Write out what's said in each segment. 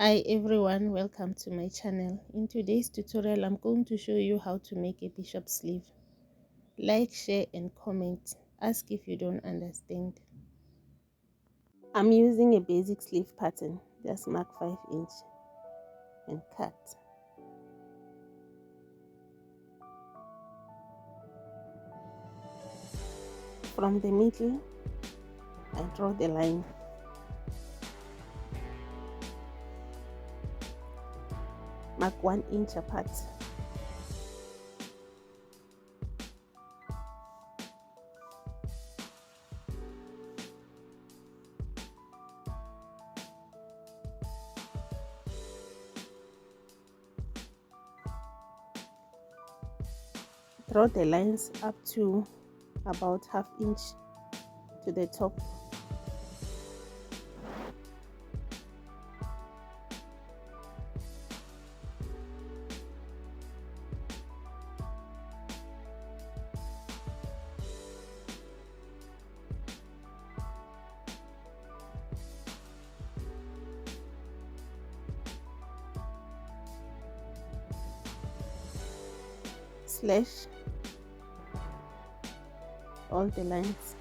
Hi everyone, welcome to my channel. In today's tutorial, I'm going to show you how to make a bishop sleeve. Like, share and comment. Ask if you don't understand. I'm using a basic sleeve pattern. Just mark 5 inch and cut. From the middle, I draw the line. Mark 1 inch apart. Draw the lines up to about ½ inch to the top. Slash all the lines.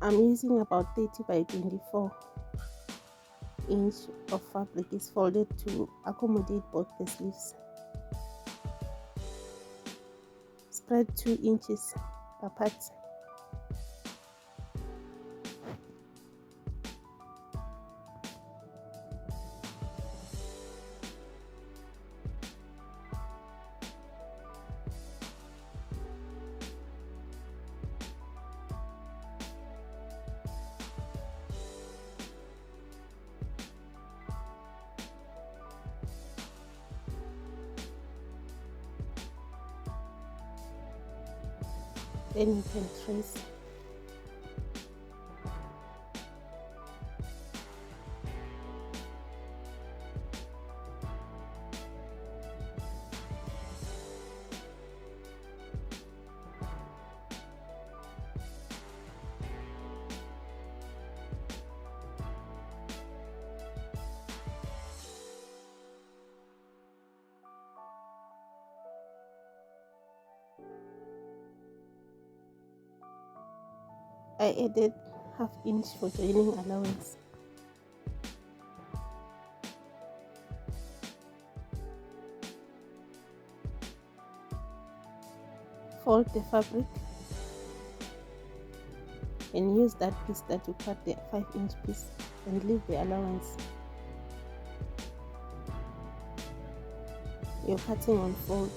I'm using about 30 by 24 inch of fabric is folded to accommodate both the sleeves. Spread 2 inches apart. Then you can trace. I added ½ inch for joining allowance. Fold the fabric and use that piece that you cut, the 5 inch piece, and leave the allowance. You're cutting on fold.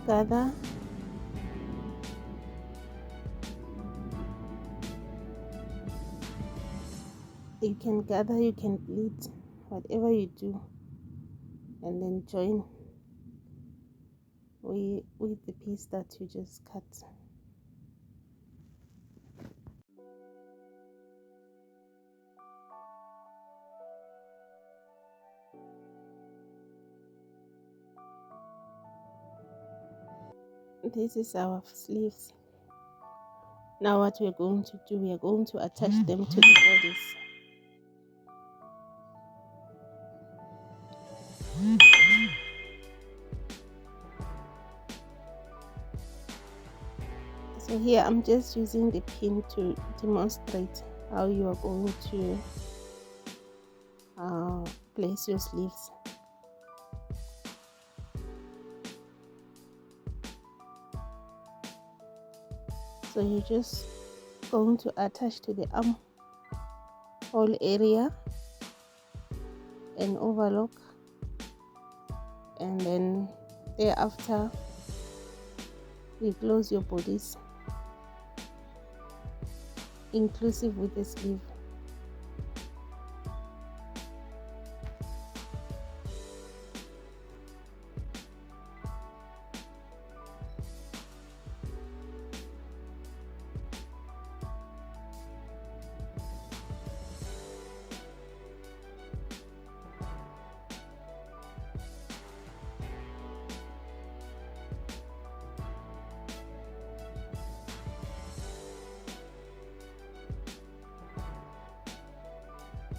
Gather. You can gather, you can bleed, whatever you do, and then join with the piece that you just cut. This is our sleeves. Now what we're going to do, we are going to attach them to the bodies. So here I'm just using the pin to demonstrate how you are going to place your sleeves. So you're just going to attach to the armhole area and overlock, and then thereafter you close your bodies inclusive with the sleeve.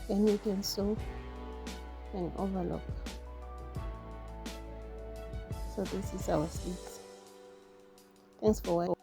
Then we can sew an overlock. So this is our sleeves. Thanks for watching.